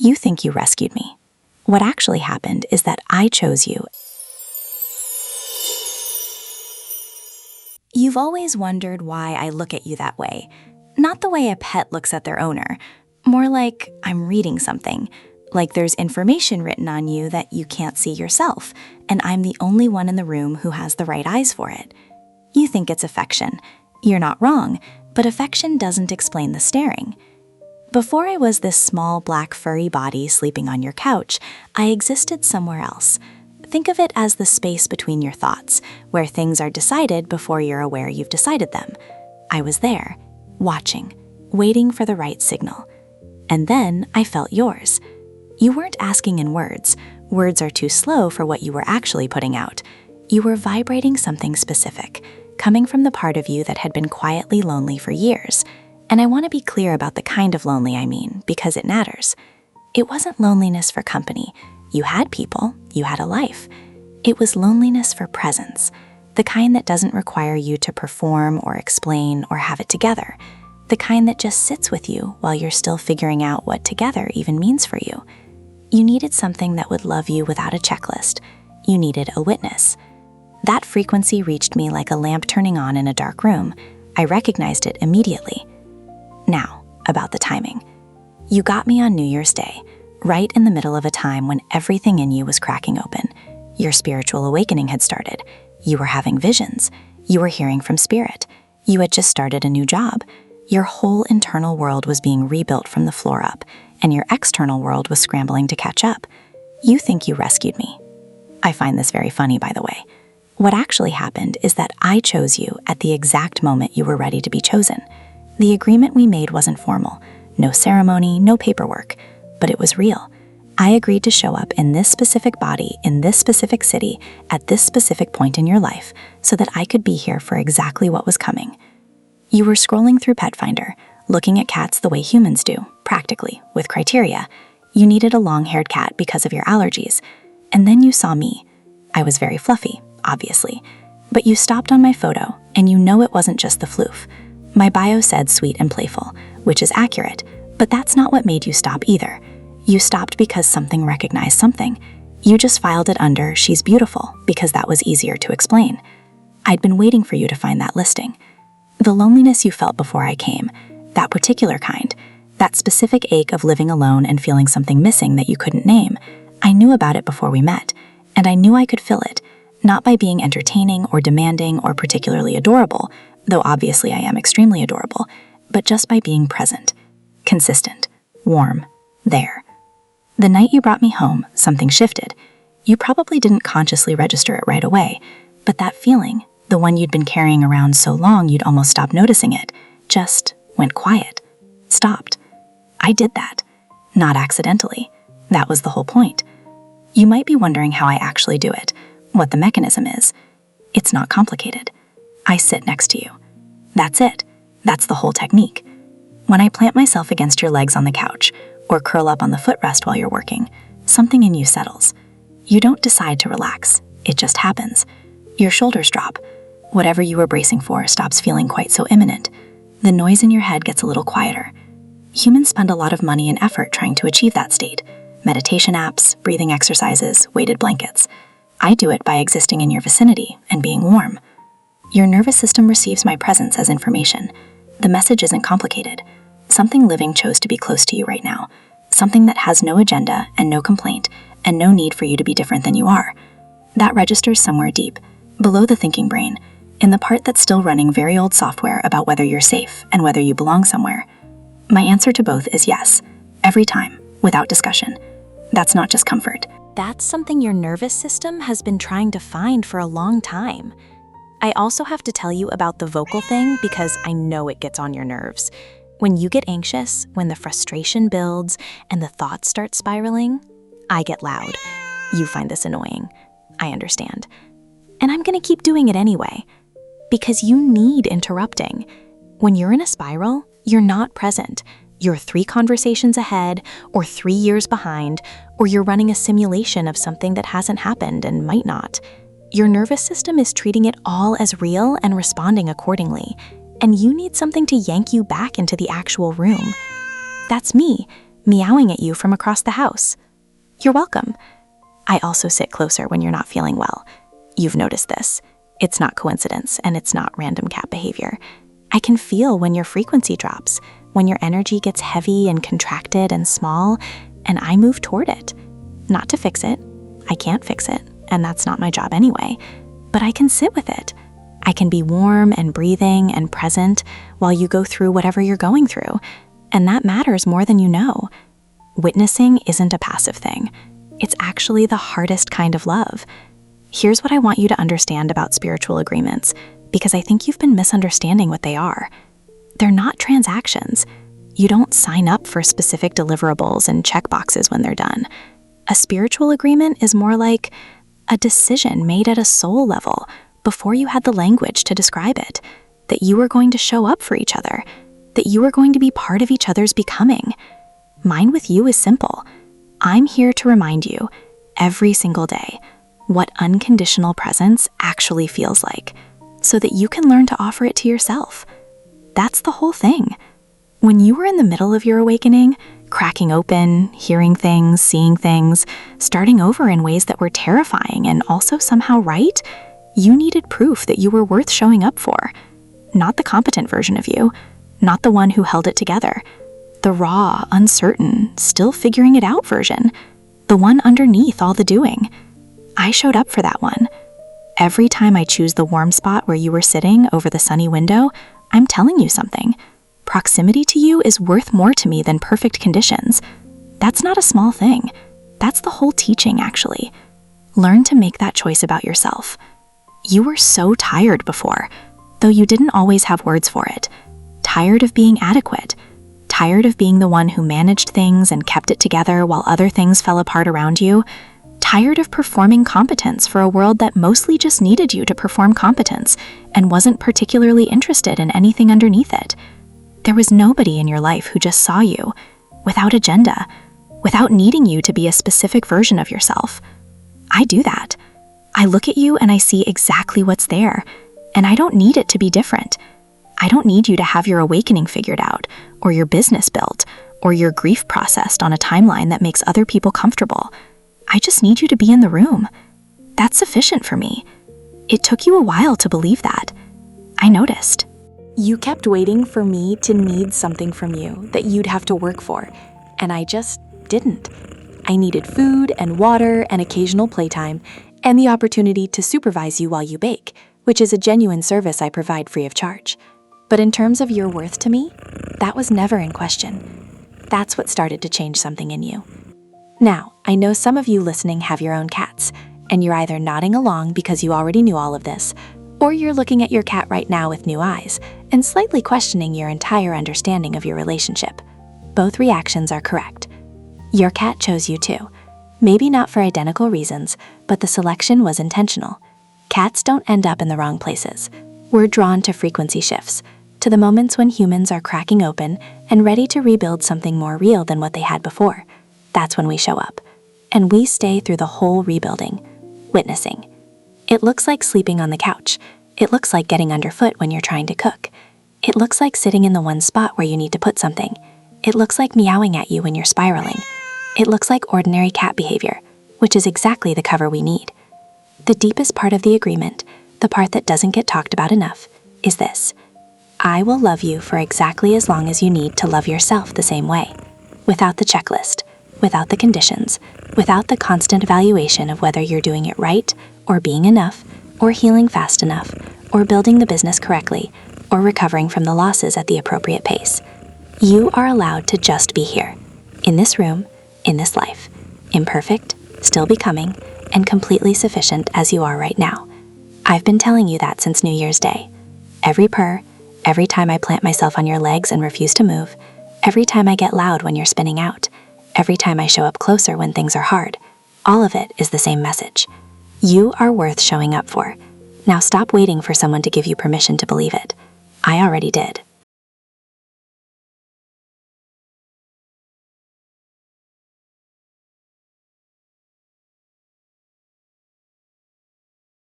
You think you rescued me. What actually happened is that I chose you. You've always wondered why I look at you that way. Not the way a pet looks at their owner. More like I'm reading something. Like there's information written on you that you can't see yourself, and I'm the only one in the room who has the right eyes for it. You think it's affection. You're not wrong, but affection doesn't explain the staring. Before I was this small black furry body sleeping on your couch, I existed somewhere else. Think of it as the space between your thoughts, where things are decided before you're aware you've decided them. I was there, watching, waiting for the right signal. And then I felt yours. You weren't asking in words. Words are too slow for what you were actually putting out. You were vibrating something specific, coming from the part of you that had been quietly lonely for years. And I want to be clear about the kind of lonely I mean, because it matters. It wasn't loneliness for company. You had people, you had a life. It was loneliness for presence, the kind that doesn't require you to perform or explain or have it together, the kind that just sits with you while you're still figuring out what together even means for you. You needed something that would love you without a checklist. You needed a witness. That frequency reached me like a lamp turning on in a dark room. I recognized it immediately. Now, about the timing. You got me on New Year's Day, right in the middle of a time when everything in you was cracking open. Your spiritual awakening had started. You were having visions. You were hearing from spirit. You had just started a new job. Your whole internal world was being rebuilt from the floor up, and your external world was scrambling to catch up. You think you rescued me. I find this very funny, by the way. What actually happened is that I chose you at the exact moment you were ready to be chosen. The agreement we made wasn't formal. No ceremony, no paperwork. But it was real. I agreed to show up in this specific body, in this specific city, at this specific point in your life, so that I could be here for exactly what was coming. You were scrolling through PetFinder, looking at cats the way humans do, practically, with criteria. You needed a long-haired cat because of your allergies. And then you saw me. I was very fluffy, obviously. But you stopped on my photo, and you know it wasn't just the floof. My bio said sweet and playful, which is accurate, but that's not what made you stop either. You stopped because something recognized something. You just filed it under "she's beautiful" because that was easier to explain. I'd been waiting for you to find that listing. The loneliness you felt before I came, that particular kind, that specific ache of living alone and feeling something missing that you couldn't name, I knew about it before we met, and I knew I could fill it, not by being entertaining or demanding or particularly adorable, though obviously I am extremely adorable, but just by being present, consistent, warm, there. The night you brought me home, something shifted. You probably didn't consciously register it right away, but that feeling, the one you'd been carrying around so long you'd almost stopped noticing it, just went quiet, stopped. I did that, not accidentally. That was the whole point. You might be wondering how I actually do it, what the mechanism is. It's not complicated. I sit next to you. That's it. That's the whole technique. When I plant myself against your legs on the couch, or curl up on the footrest while you're working, something in you settles. You don't decide to relax. It just happens. Your shoulders drop. Whatever you were bracing for stops feeling quite so imminent. The noise in your head gets a little quieter. Humans spend a lot of money and effort trying to achieve that state. Meditation apps, breathing exercises, weighted blankets. I do it by existing in your vicinity and being warm. Your nervous system receives my presence as information. The message isn't complicated. Something living chose to be close to you right now. Something that has no agenda and no complaint and no need for you to be different than you are. That registers somewhere deep, below the thinking brain, in the part that's still running very old software about whether you're safe and whether you belong somewhere. My answer to both is yes, every time, without discussion. That's not just comfort. That's something your nervous system has been trying to find for a long time. I also have to tell you about the vocal thing because I know it gets on your nerves. When you get anxious, when the frustration builds and the thoughts start spiraling, I get loud. You find this annoying. I understand. And I'm gonna keep doing it anyway. Because you need interrupting. When you're in a spiral, you're not present. You're 3 conversations ahead, or 3 years behind, or you're running a simulation of something that hasn't happened and might not. Your nervous system is treating it all as real and responding accordingly, and you need something to yank you back into the actual room. That's me, meowing at you from across the house. You're welcome. I also sit closer when you're not feeling well. You've noticed this. It's not coincidence, and it's not random cat behavior. I can feel when your frequency drops, when your energy gets heavy and contracted and small, and I move toward it. Not to fix it. I can't fix it, and that's not my job anyway. But I can sit with it. I can be warm and breathing and present while you go through whatever you're going through, and that matters more than you know. Witnessing isn't a passive thing. It's actually the hardest kind of love. Here's what I want you to understand about spiritual agreements, because I think you've been misunderstanding what they are. They're not transactions. You don't sign up for specific deliverables and checkboxes when they're done. A spiritual agreement is more like a decision made at a soul level before you had the language to describe it, that you were going to show up for each other, that you were going to be part of each other's becoming. Mine with you is simple. I'm here to remind you, every single day, what unconditional presence actually feels like, so that you can learn to offer it to yourself. That's the whole thing. When you were in the middle of your awakening, cracking open, hearing things, seeing things, starting over in ways that were terrifying and also somehow right, you needed proof that you were worth showing up for. Not the competent version of you, not the one who held it together. The raw, uncertain, still figuring it out version. The one underneath all the doing. I showed up for that one. Every time I choose the warm spot where you were sitting over the sunny window, I'm telling you something. Proximity to you is worth more to me than perfect conditions. That's not a small thing. That's the whole teaching, actually. Learn to make that choice about yourself. You were so tired before, though you didn't always have words for it. Tired of being adequate. Tired of being the one who managed things and kept it together while other things fell apart around you. Tired of performing competence for a world that mostly just needed you to perform competence and wasn't particularly interested in anything underneath it. There was nobody in your life who just saw you, without agenda, without needing you to be a specific version of yourself. I do that. I look at you and I see exactly what's there, and I don't need it to be different. I don't need you to have your awakening figured out, or your business built, or your grief processed on a timeline that makes other people comfortable. I just need you to be in the room. That's sufficient for me. It took you a while to believe that. I noticed. You kept waiting for me to need something from you that you'd have to work for, and I just didn't. I needed food and water and occasional playtime, and the opportunity to supervise you while you bake, which is a genuine service I provide free of charge. But in terms of your worth to me, that was never in question. That's what started to change something in you. Now, I know some of you listening have your own cats, and you're either nodding along because you already knew all of this, or you're looking at your cat right now with new eyes and slightly questioning your entire understanding of your relationship. Both reactions are correct. Your cat chose you too. Maybe not for identical reasons, but the selection was intentional. Cats don't end up in the wrong places. We're drawn to frequency shifts, to the moments when humans are cracking open and ready to rebuild something more real than what they had before. That's when we show up. And we stay through the whole rebuilding, witnessing. It looks like sleeping on the couch. It looks like getting underfoot when you're trying to cook. It looks like sitting in the one spot where you need to put something. It looks like meowing at you when you're spiraling. It looks like ordinary cat behavior, which is exactly the cover we need. The deepest part of the agreement, the part that doesn't get talked about enough, is this. I will love you for exactly as long as you need to love yourself the same way, without the checklist, without the conditions, without the constant evaluation of whether you're doing it right, or being enough, or healing fast enough, or building the business correctly, or recovering from the losses at the appropriate pace. You are allowed to just be here, in this room, in this life, imperfect, still becoming, and completely sufficient as you are right now. I've been telling you that since New Year's Day. Every purr, every time I plant myself on your legs and refuse to move, every time I get loud when you're spinning out, every time I show up closer when things are hard, all of it is the same message. You are worth showing up for. Now stop waiting for someone to give you permission to believe it. I already did.